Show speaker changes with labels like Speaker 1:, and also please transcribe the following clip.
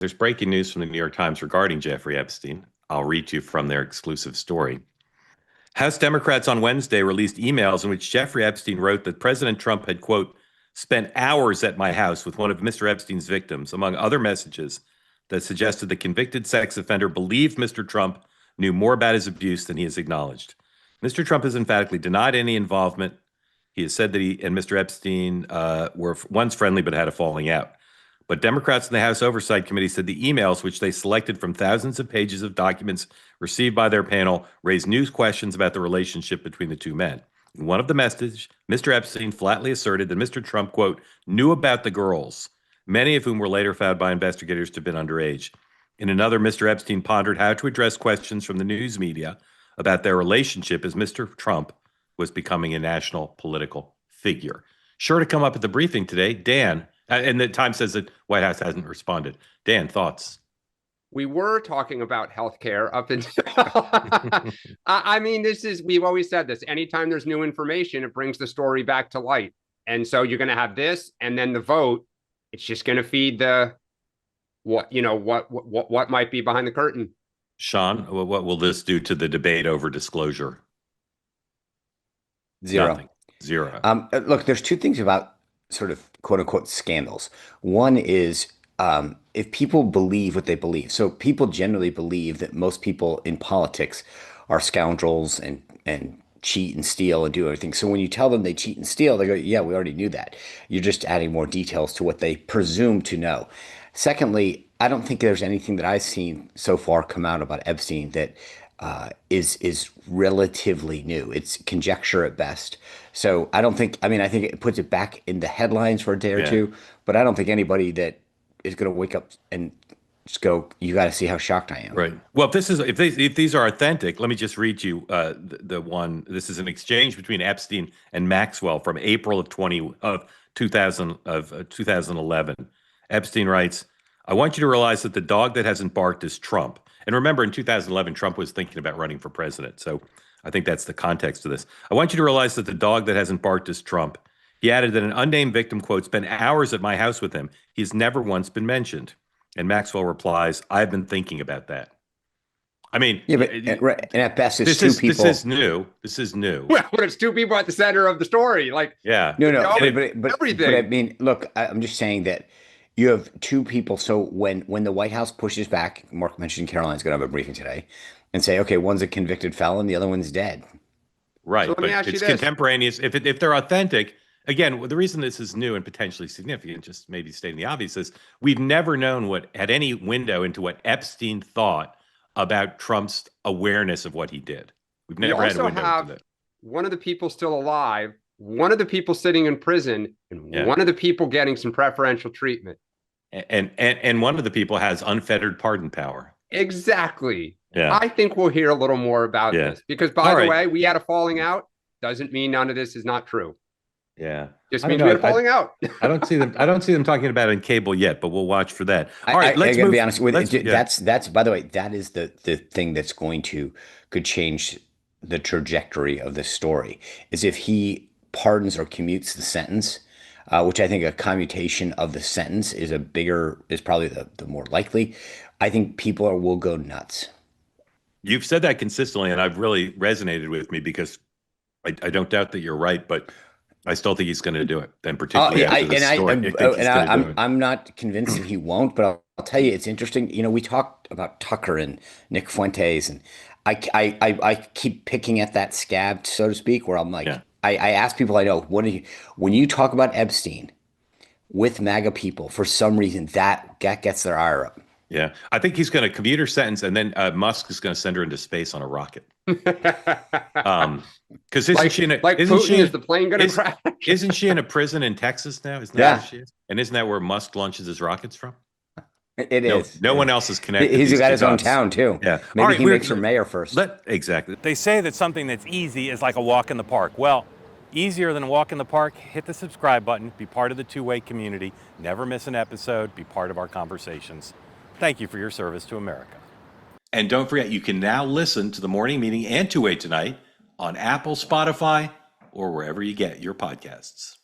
Speaker 1: There's breaking news from the New York Times regarding Jeffrey Epstein. I'll read to you from their exclusive story. House Democrats on Wednesday released emails in which Jeffrey Epstein wrote that President Trump had, quote, spent hours at my house with one of Mr. Epstein's victims, among other messages that suggested the convicted sex offender believed Mr. Trump knew more about his abuse than he has acknowledged. Mr. Trump has emphatically denied any involvement. He has said that he and Mr. Epstein were once friendly but had a falling out. But Democrats in the House Oversight Committee said the emails, which they selected from thousands of pages of documents received by their panel, raised new questions about the relationship between the two men. In one of the messages, Mr. Epstein flatly asserted that Mr. Trump, quote, knew about the girls, many of whom were later found by investigators to have been underage. In another, Mr. Epstein pondered how to address questions from the news media about their relationship as Mr. Trump was becoming a national political figure. Sure to come up at the briefing today, Dan. And the Times says that White House hasn't responded. Dan, thoughts?
Speaker 2: We were talking about healthcare up until I mean, we've always said this. Anytime there's new information, it brings the story back to light. And so you're going to have this and then the vote. It's just going to feed the what might be behind the curtain.
Speaker 1: Sean, what will this do to the debate over disclosure?
Speaker 3: Zero.
Speaker 1: Nothing. Zero.
Speaker 3: Look, there's two things about sort of quote unquote scandals. One is if people believe what they believe. So people generally believe that most people in politics are scoundrels and cheat and steal and do everything. So when you tell them they cheat and steal, they go, yeah, we already knew that. You're just adding more details to what they presume to know. Secondly, I don't think there's anything that I've seen so far come out about Epstein that is relatively new. It's conjecture at best. So I don't think, I mean, I think it puts it back in the headlines for a day or two, but I don't think anybody that is going to wake up and just go, you got to see how shocked I am.
Speaker 1: Right. Well, if these are authentic, let me just read you the one. This is an exchange between Epstein and Maxwell from April of 2011. Epstein writes, "I want you to realize that the dog that hasn't barked is Trump." And remember, in 2011, Trump was thinking about running for president. So I think that's the context of this. "I want you to realize that the dog that hasn't barked is Trump." He added that an unnamed victim, quote, spent hours at my house with him. He's never once been mentioned. And Maxwell replies, "I've been thinking about that." I mean,
Speaker 3: yeah, but and at best, it's two people.
Speaker 1: This is new. This is new.
Speaker 2: Well, but it's two people at the center of the story. Like,
Speaker 1: yeah,
Speaker 3: no,
Speaker 2: but everything.
Speaker 3: But I mean, look, I'm just saying that you have two people. So when the White House pushes back, Mark mentioned Caroline's going to have a briefing today, and say, okay, one's a convicted felon, the other one's dead.
Speaker 1: Right, so but it's contemporaneous. If they're authentic. Again, the reason this is new and potentially significant, just maybe stating the obvious, is we've never known had any window into what Epstein thought about Trump's awareness of what he did. We've never had a window into that.
Speaker 2: One of the people still alive, one of the people sitting in prison, and one of the people getting some preferential treatment.
Speaker 1: And one of the people has unfettered pardon power.
Speaker 2: Exactly.
Speaker 1: Yeah.
Speaker 2: I think we'll hear a little more about this because, by the way, we had a falling out. Doesn't mean none of this is not true.
Speaker 1: Yeah,
Speaker 2: just means we're falling out.
Speaker 1: I don't see them talking about it in cable yet, but we'll watch for that. All right,
Speaker 3: let's be honest with you. That's by the way, that is the thing that's could change the trajectory of this story. Is if he pardons or commutes the sentence, which I think a commutation of the sentence is probably the more likely. I think people will go nuts.
Speaker 1: You've said that consistently, and I've really resonated with me because I don't doubt that you're right, but I still think he's going to do it. And particularly after this story,
Speaker 3: I'm not convinced that he won't, but I'll tell you, it's interesting. You know, we talked about Tucker and Nick Fuentes, and I keep picking at that scab, so to speak, where I'm like, I ask people I know, when you talk about Epstein with MAGA people, for some reason that gets their ire up.
Speaker 1: Yeah, I think he's going to commute her sentence, and then Musk is going to send her into space on a rocket. Because isn't she
Speaker 2: is the plane going to crash?
Speaker 1: Isn't she in a prison in Texas now? Isn't that where she is? And isn't that where Musk launches his rockets from?
Speaker 3: It is.
Speaker 1: No one else is connected.
Speaker 3: He's got his own town too.
Speaker 1: Yeah,
Speaker 3: maybe he makes her mayor first.
Speaker 1: Exactly.
Speaker 4: They say that something that's easy is like a walk in the park. Well, easier than a walk in the park. Hit the subscribe button. Be part of the two-way community. Never miss an episode. Be part of our conversations. Thank you for your service to America.
Speaker 1: And don't forget, you can now listen to the morning meeting and Two-Way Tonight on Apple, Spotify, or wherever you get your podcasts.